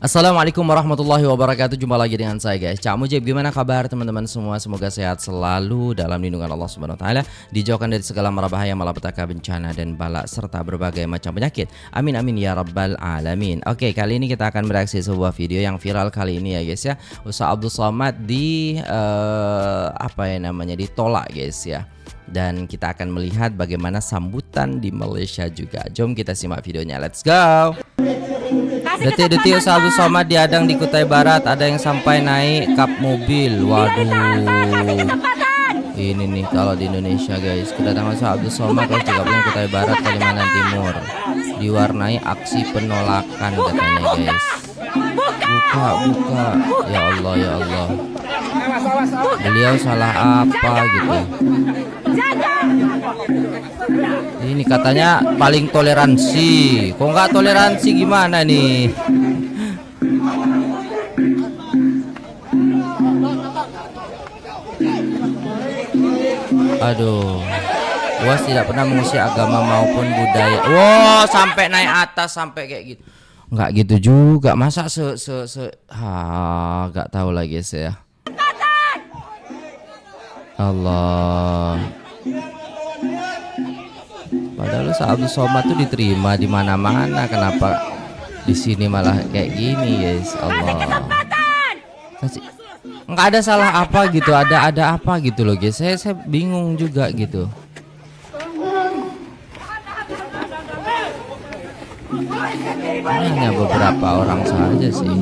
Assalamualaikum warahmatullahi wabarakatuh. Jumpa lagi dengan saya guys, Cak Mujib. Gimana kabar teman-teman semua? Semoga sehat selalu dalam lindungan Allah Subhanahu wa taala, dijauhkan dari segala mara bahaya, malapetaka, bencana dan bala serta berbagai macam penyakit. Amin amin ya rabbal alamin. Oke, kali ini kita akan bereaksi sebuah video yang viral kali ini ya guys ya. Ustaz Abdul Somad ditolak guys ya. Dan kita akan melihat bagaimana sambutan di Malaysia juga. Jom kita simak videonya. Let's go. Detik-detik Ustaz Abdul Somad diadang di Kutai Barat, ada yang sampai naik kap mobil. Waduh. Ini nih kalau di Indonesia guys, kedatangan Ustaz Abdul Somad ke Kutai Barat, Kalimantan Timur diwarnai aksi penolakan katanya guys. Buka. Ya Allah ya Allah. Beliau salah apa gitu. Ini katanya paling toleransi. Kok nggak toleransi gimana nih? Aduh. UAS tidak pernah mengusir agama maupun budaya. Wow, sampai naik atas sampai kayak gitu. Nggak gitu juga. Masa nggak tahu lagi saya. Allah. Padahal Ustaz Abdul Somad tuh diterima di mana-mana, kenapa di sini malah kayak gini guys? Allah. Nggak ada salah apa gitu, ada apa gitu loh guys. Saya bingung juga gitu. Hanya beberapa orang saja sih.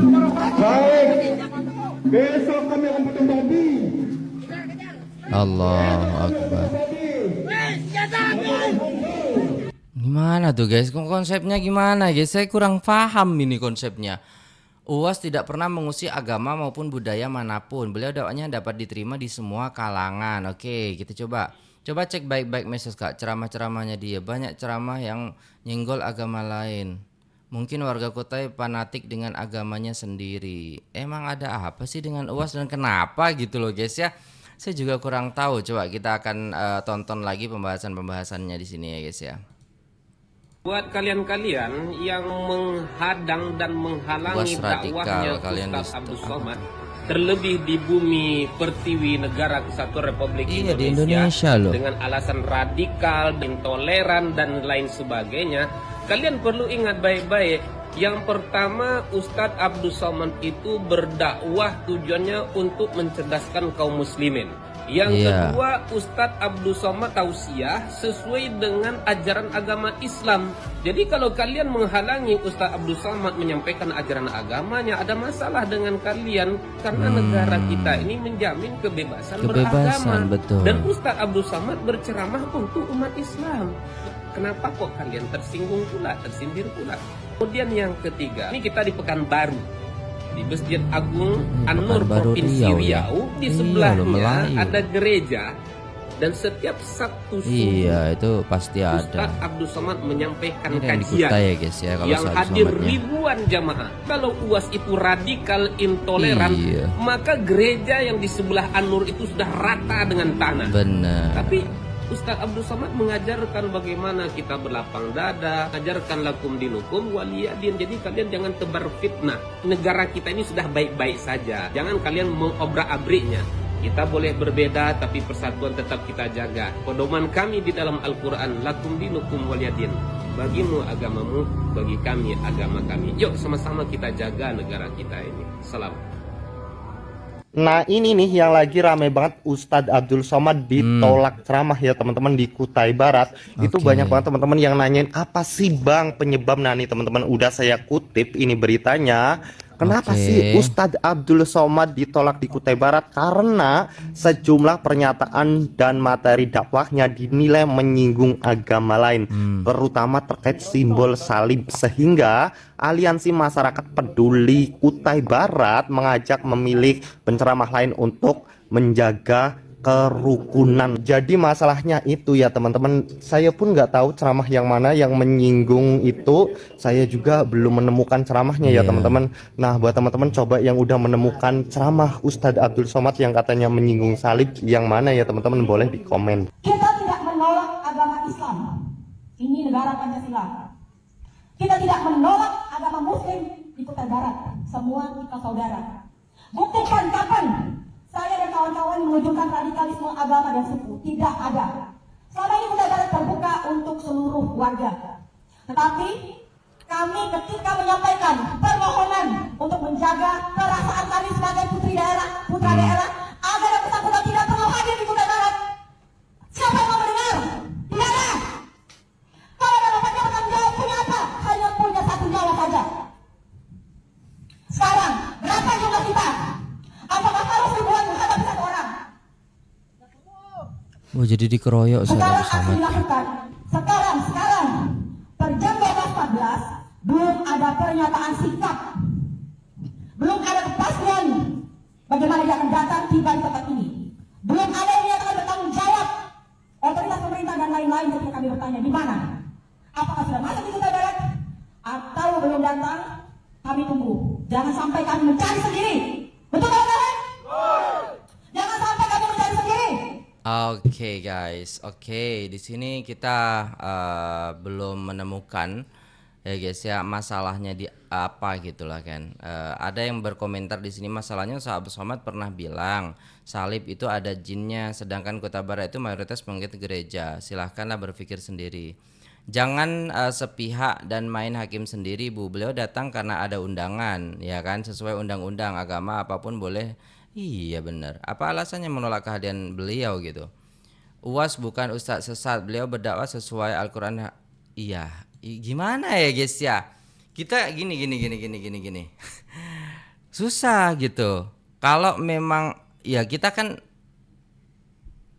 Allahu Akbar. Gimana tuh guys? Konsepnya gimana guys? Saya kurang paham ini konsepnya. UAS tidak pernah mengusir agama maupun budaya manapun. Beliau dakwahnya dapat diterima di semua kalangan. Oke, kita coba cek baik-baik message Kak. Ceramah-ceramahnya dia banyak ceramah yang nyenggol agama lain. Mungkin warga kota fanatik dengan agamanya sendiri. Emang ada apa sih dengan UAS dan kenapa gitu loh guys ya? Saya juga kurang tahu. Coba kita akan tonton lagi pembahasannya di sini ya guys ya. Buat kalian-kalian yang menghadang dan menghalangi dakwahnya Ustaz Abdul Somad, terlebih di bumi pertiwi negara Kesatuan Republik Indonesia loh, dengan alasan radikal, intoleran dan lain sebagainya, kalian perlu ingat baik-baik. Yang pertama, Ustadz Abdul Somad itu berdakwah tujuannya untuk mencerdaskan kaum muslimin. Yang kedua, Ustadz Abdul Somad tausiah sesuai dengan ajaran agama Islam. Jadi kalau kalian menghalangi Ustadz Abdul Somad menyampaikan ajaran agamanya, ada masalah dengan kalian. Karena negara kita ini menjamin kebebasan beragama. Betul. Dan Ustadz Abdul Somad berceramah untuk umat Islam. Kenapa kok kalian tersinggung pula, tersindir pula? Kemudian yang ketiga, ini kita di Pekanbaru, di Masjid Agung An-Nur Provinsi Riau, di sebelahnya ada gereja, dan setiap Sabtu subuh itu pasti ada Ustadz Abdul Somad menyampaikan kajian ya, guys, ya, kalau yang hadir ribuan jamaah. Kalau UAS itu radikal, intoleran, maka gereja yang di sebelah An-Nur itu sudah rata dengan tanah. Benar. Tapi Ustadz Abdul Somad mengajarkan bagaimana kita berlapang dada, mengajarkan lakum dinukum waliyadin. Jadi kalian jangan tebar fitnah. Negara kita ini sudah baik-baik saja. Jangan kalian mengobrak-abriknya. Kita boleh berbeda, tapi persatuan tetap kita jaga. Pedoman kami di dalam Al-Quran, lakum dinukum waliyadin. Bagimu agamamu, bagi kami agama kami. Yuk sama-sama kita jaga negara kita ini. Salam. Nah ini nih yang lagi rame banget, Ustadz Abdul Somad ditolak ceramah ya teman-teman di Kutai Barat. Itu banyak banget teman-teman yang nanyain apa sih bang penyebab. Nah nih teman-teman udah saya kutip ini beritanya. Kenapa sih Ustadz Abdul Somad ditolak di Kutai Barat? Karena sejumlah pernyataan dan materi dakwahnya dinilai menyinggung agama lain, terutama terkait simbol salib, sehingga Aliansi Masyarakat Peduli Kutai Barat mengajak memilih penceramah lain untuk menjaga kerukunan. Jadi masalahnya itu ya teman-teman, saya pun nggak tahu ceramah yang mana yang menyinggung itu. Saya juga belum menemukan ceramahnya ya Iya. teman-teman. Nah, buat teman-teman coba yang udah menemukan ceramah Ustadz Abdul Somad yang katanya menyinggung salib yang mana ya teman-teman, boleh di komen. Kita tidak menolak agama Islam. Ini negara Pancasila. Kita tidak menolak agama Muslim di Kutai Barat. Semua kita saudara. Buktikan kapan saya dan kawan-kawan menunjukkan radikalisme agama dan suku. Tidak ada. Selama ini Kutai Barat terbuka untuk seluruh warga. Tetapi kami ketika menyampaikan permohonan untuk menjaga perasaan kami sebagai putra daerah, agar yang bersangkutan tidak perlu hadir di Kutai Barat. Siapa yang mau mendengar? Tidak ada. Kalau ada bapaknya bertanggung jawab, punya apa? Hanya punya satu nyawa saja. Sekarang, berapa jumlah kita? Apakah harus ribuan menghadapi satu orang? Oh, jadi dikeroyok Ustadz Sekarang Abdul akan Somad. dilakukan. Sekarang. Per jam 12.14, belum ada pernyataan sikap. Belum ada kepastian bagaimana dia akan datang tiba di tempat ini. Belum ada yang menyatakan bertanggung jawab otoritas pemerintah dan lain-lain ketika kami bertanya di mana. Apakah sudah masuk di Kutai Barat atau belum datang? Kami tunggu. Jangan sampai kami mencari sendiri. Betul kawan-kawan? Jangan sampai kami mencari sendiri. Oke guys, di sini kita belum menemukan ya guys ya masalahnya di apa gitulah kan. Ada yang berkomentar di sini masalahnya Ustadz Abdul Somad pernah bilang salib itu ada jinnya, sedangkan Kota Barat itu mayoritas pengikut gereja. Silahkanlah berpikir sendiri. Jangan sepihak dan main hakim sendiri Bu. Beliau datang karena ada undangan ya kan, sesuai undang-undang agama apapun boleh. Iya benar. Apa alasannya menolak kehadiran beliau gitu? UAS bukan ustadz sesat, beliau berdakwah sesuai Al-Quran. Iya, gimana ya guys ya? Kita gini. Susah gitu. Kalau memang ya kita kan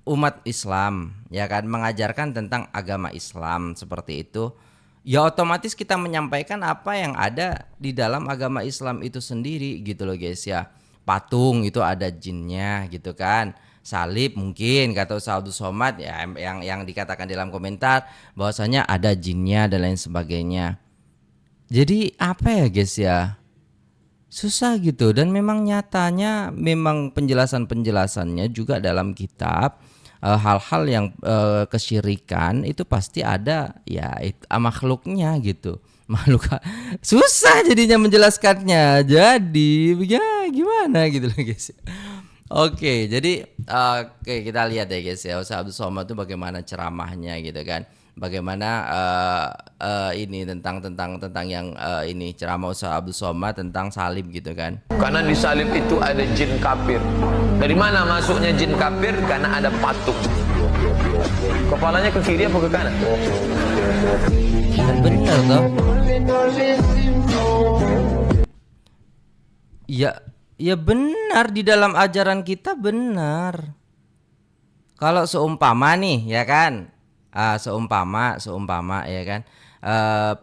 umat Islam ya kan, mengajarkan tentang agama Islam seperti itu. Ya otomatis kita menyampaikan apa yang ada di dalam agama Islam itu sendiri gitu loh guys ya. Patung itu ada jinnya gitu kan. Salib mungkin kata Ustadz Abdul Somad ya yang dikatakan dalam komentar bahwasanya ada jinnya dan lain sebagainya. Jadi apa ya guys ya? Susah gitu, dan memang nyatanya memang penjelasannya juga dalam kitab hal-hal yang kesyirikan itu pasti ada ya makhluknya gitu. Makhluk susah jadinya menjelaskannya, jadi ya gimana gitu loh guys. Oke, jadi kita lihat ya guys ya Ustadz Abdul Somad itu bagaimana ceramahnya gitu kan, bagaimana ini tentang yang ini ceramah Ustadz Abdul Somad tentang salib gitu kan. Karena di salib itu ada jin kafir. Dari mana masuknya jin kafir? Karena ada patung. Kepalanya ke kiri apa ke kanan? Kan bener toh? Ya benar, di dalam ajaran kita benar. Kalau seumpama nih ya kan, seumpama ya kan,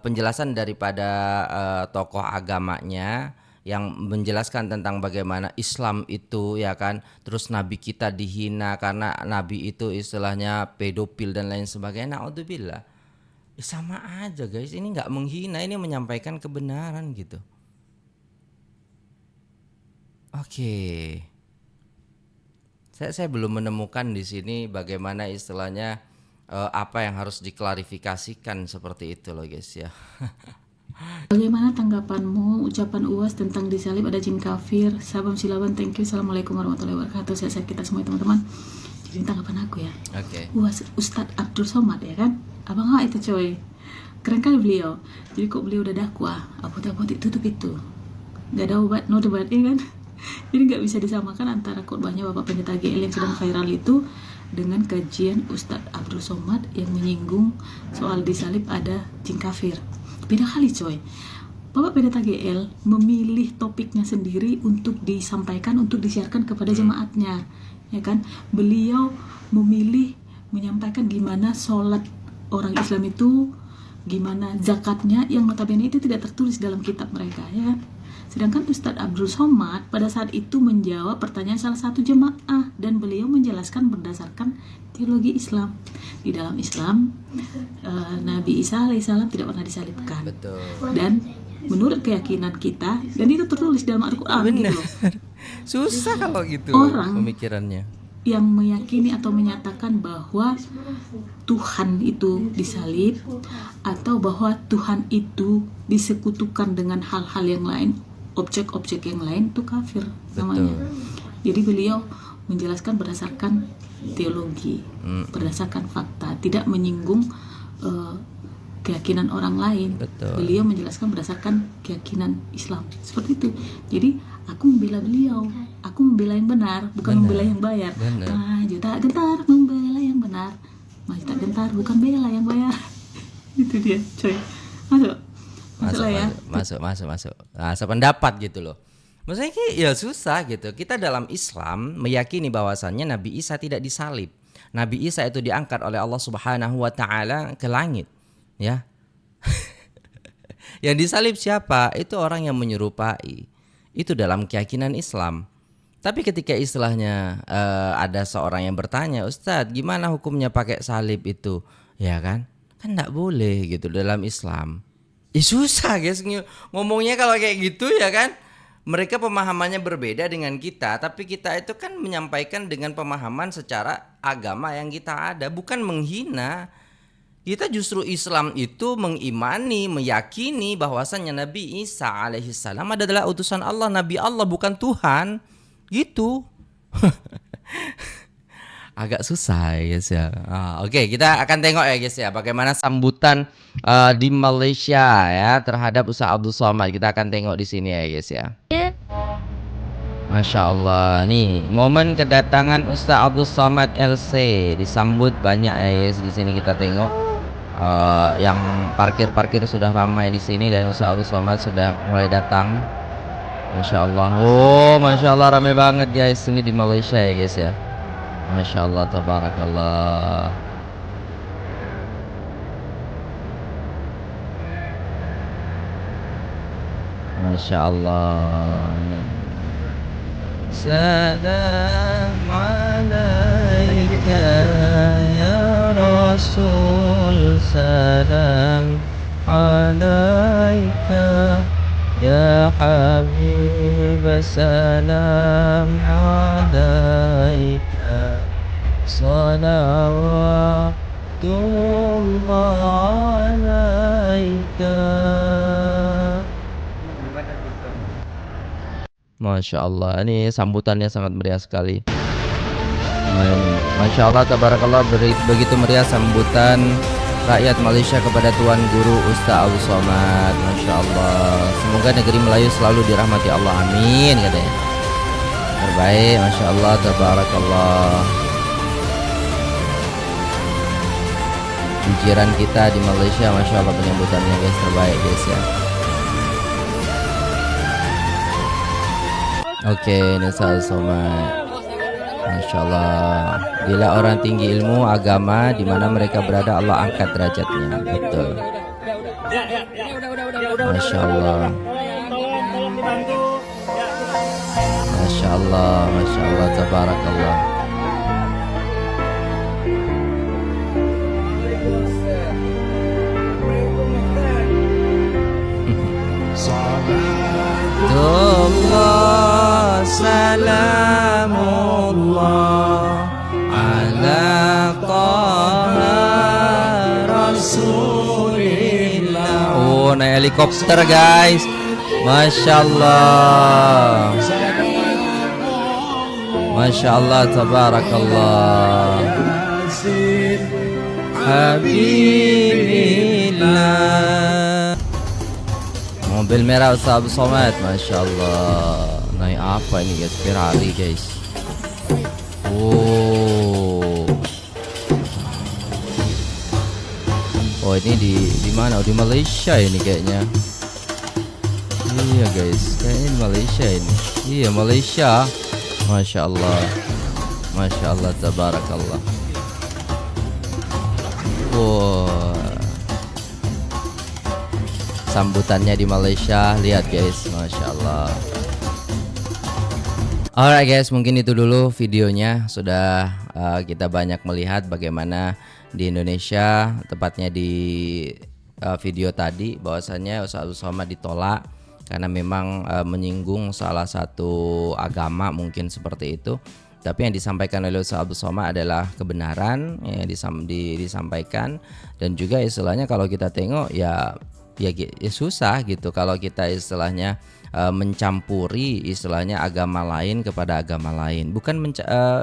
penjelasan daripada tokoh agamanya yang menjelaskan tentang bagaimana Islam itu ya kan, terus nabi kita dihina karena nabi itu istilahnya pedofil dan lain sebagainya. Naudzubillah. Sama aja guys, ini nggak menghina, ini menyampaikan kebenaran gitu. Oke. Saya belum menemukan di sini bagaimana istilahnya apa yang harus diklarifikasikan seperti itu loh guys ya. Bagaimana tanggapanmu ucapan UAS tentang di salib ada jin kafir? Salam silaban, thank you. Assalamualaikum warahmatullahi wabarakatuh. Sehat-sehat kita semua teman-teman. Jadi tanggapan aku ya. Oke. UAS Ustadz Abdul Somad ya kan? Abang itu coy. Keren kali beliau. Jadi kok beliau udah dakwah, apotek tutup itu. Gak ada obat, no debat ya kan? Jadi gak bisa disamakan antara khotbahnya Bapak Pendeta GL yang sedang viral itu dengan kajian Ustadz Abdul Somad yang menyinggung soal di salib ada jin kafir. Beda kali coy. Bapak Pendeta GL memilih topiknya sendiri untuk disampaikan, untuk disiarkan kepada jemaatnya, ya kan? Beliau memilih menyampaikan gimana sholat orang Islam itu, gimana zakatnya, yang notabene itu tidak tertulis dalam kitab mereka, ya kan? Sedangkan Ustadz Abdul Somad pada saat itu menjawab pertanyaan salah satu jemaah dan beliau menjelaskan berdasarkan teologi Islam. Di dalam Islam, Nabi Isa alaihissalam tidak pernah disalibkan. Betul. Dan menurut keyakinan kita, dan itu tertulis dalam Al-Quran gitu loh. Susah kalau gitu Orang pemikirannya. yang meyakini atau menyatakan bahwa Tuhan itu disalib atau bahwa Tuhan itu disekutukan dengan hal-hal yang lain, objek-objek yang lain, itu kafir namanya. Jadi beliau menjelaskan berdasarkan teologi, berdasarkan fakta, tidak menyinggung keyakinan orang lain. Betul. Beliau menjelaskan berdasarkan keyakinan Islam, seperti itu. Jadi aku membela beliau, aku membela yang benar, bukan membela yang bayar. Maju tak gentar membela yang benar, maju tak gentar bukan bela yang bayar. Itu dia, coy. Masuk lah ya. Masuk. Nah, sependapat gitu loh. Maksudnya ya susah gitu. Kita dalam Islam meyakini bahwasannya Nabi Isa tidak disalib. Nabi Isa itu diangkat oleh Allah Subhanahu wa taala ke langit, ya. Yang disalib siapa? Itu orang yang menyerupai. Itu dalam keyakinan Islam. Tapi ketika istilahnya ada seorang yang bertanya, Ustadz, gimana hukumnya pakai salib itu? Ya kan? Kan enggak boleh gitu dalam Islam. Susah guys ngomongnya kalau kayak gitu ya kan. Mereka pemahamannya berbeda dengan kita, tapi kita itu kan menyampaikan dengan pemahaman secara agama yang kita ada, bukan menghina. Kita justru Islam itu mengimani, meyakini bahwasannya Nabi Isa alaihissalam adalah utusan Allah, Nabi Allah, bukan Tuhan. Gitu. Agak susah ya guys ya. Oke, kita akan tengok ya guys ya bagaimana sambutan di Malaysia ya terhadap Ustaz Abdul Somad. Kita akan tengok di sini ya guys ya. Masya Allah, nih momen kedatangan Ustaz Abdul Somad LC disambut banyak ya guys. Di sini kita tengok yang parkir sudah ramai di sini dan Ustaz Abdul Somad sudah mulai datang. Masya Allah. Oh, Masya Allah ramai banget guys ini di Malaysia ya guys ya. Masya Allah, tabarakallah. Masya Allah. Salam alaika ya Rasul, salam alaika ya Habib, salam alaika. Salawatullah alaika. Masya Allah, ini sambutannya sangat meriah sekali. Masya Allah, tabarakallah, begitu meriah sambutan rakyat Malaysia kepada Tuan Guru Ustaz Abdul Somad. Masya Allah, semoga negeri Melayu selalu dirahmati Allah, amin katanya. Terbaik, Masya Allah, tabarakallah. Jiran kita di Malaysia, Masya Allah penyambutannya guys, terbaik guys ya. Oke, ini Ustaz Somad. Masya Allah. Bila orang tinggi ilmu agama di mana mereka berada, Allah angkat derajatnya. Betul. Masya Allah. Masya Allah, Masya Allah, tabarakallah. Allah salamullah ala taha rasulillah. Oh, naik helikopter guys. Masya Allah. Masya Allah, tabarakallah. Habibillah. Mobil merah Ustaz Abdul Somad, Masya Allah. Naik apa ini guys? Ferrari guys. Oh ini di mana? Oh, di Malaysia ini kayaknya. Iya guys, kayaknya di Malaysia ini. Iya Malaysia. Masya Allah. Masya Allah, tabarakallah. sambutannya di Malaysia. Lihat guys, Masya Allah. Alright guys, mungkin itu dulu videonya. Sudah kita banyak melihat bagaimana di Indonesia, tepatnya di video tadi, bahwasannya Ustaz Abdul Somad ditolak karena memang menyinggung salah satu agama, mungkin seperti itu. Tapi yang disampaikan oleh Ustaz Abdul Somad adalah kebenaran yang disampaikan, dan juga istilahnya kalau kita tengok ya susah gitu kalau kita istilahnya mencampuri istilahnya agama lain kepada agama lain. Bukan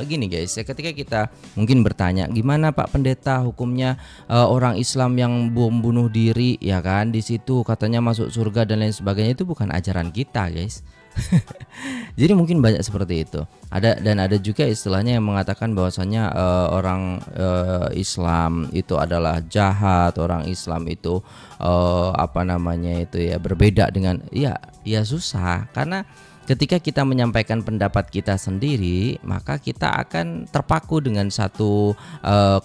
gini guys, ya, ketika kita mungkin bertanya gimana Pak Pendeta hukumnya orang Islam yang bom bunuh diri, ya kan, di situ katanya masuk surga dan lain sebagainya, itu bukan ajaran kita guys. Jadi mungkin banyak seperti itu. Ada juga istilahnya yang mengatakan bahwasannya orang Islam itu adalah jahat, orang Islam itu berbeda dengan ya susah, karena ketika kita menyampaikan pendapat kita sendiri, maka kita akan terpaku dengan satu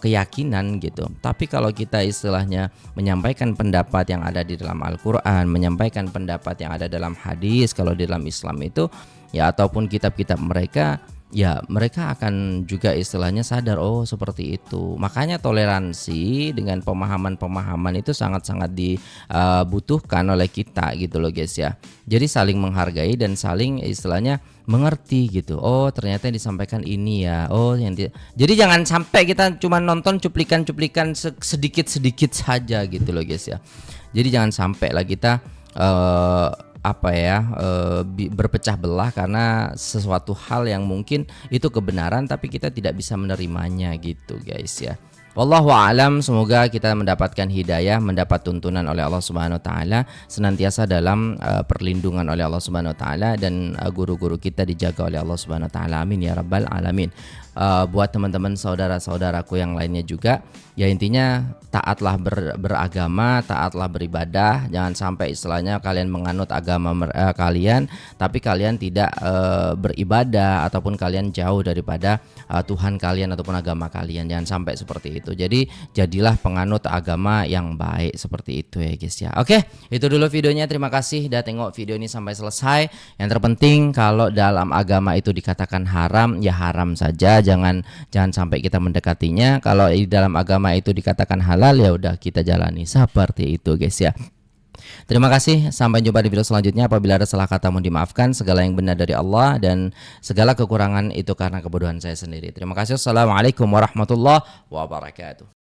keyakinan gitu. Tapi kalau kita istilahnya menyampaikan pendapat yang ada di dalam Al-Quran, menyampaikan pendapat yang ada dalam hadis, kalau di dalam Islam itu ya, ataupun kitab-kitab mereka, ya mereka akan juga istilahnya sadar, oh seperti itu. Makanya toleransi dengan pemahaman-pemahaman itu sangat-sangat dibutuhkan oleh kita gitu loh guys ya. Jadi saling menghargai dan saling istilahnya mengerti gitu. Oh ternyata yang disampaikan ini ya. Jadi jangan sampai kita cuma nonton cuplikan-cuplikan sedikit-sedikit saja gitu loh guys ya. Jadi jangan sampai lah kita berpecah belah karena sesuatu hal yang mungkin itu kebenaran tapi kita tidak bisa menerimanya gitu guys ya. Wallahu a'lam, semoga kita mendapatkan hidayah, mendapat tuntunan oleh Allah Subhanahu wa taala, senantiasa dalam perlindungan oleh Allah Subhanahu wa taala, dan guru-guru kita dijaga oleh Allah Subhanahu wa taala. Amin ya rabbal alamin. Buat teman-teman saudara-saudaraku yang lainnya juga, ya intinya taatlah beragama, taatlah beribadah. Jangan sampai istilahnya kalian menganut agama kalian tapi kalian tidak beribadah, ataupun kalian jauh daripada Tuhan kalian ataupun agama kalian. Jangan sampai seperti itu. Jadi jadilah penganut agama yang baik seperti itu ya guys ya. Oke, itu dulu videonya. Terima kasih udah tengok video ini sampai selesai. Yang terpenting kalau dalam agama itu dikatakan haram, ya haram saja. Jangan sampai kita mendekatinya. Kalau di dalam agama itu dikatakan halal, ya udah kita jalani seperti itu guys ya. Terima kasih, sampai jumpa di video selanjutnya. Apabila ada salah kata mohon dimaafkan. Segala yang benar dari Allah dan segala kekurangan itu karena kebodohan saya sendiri. Terima kasih. Assalamualaikum warahmatullahi wabarakatuh.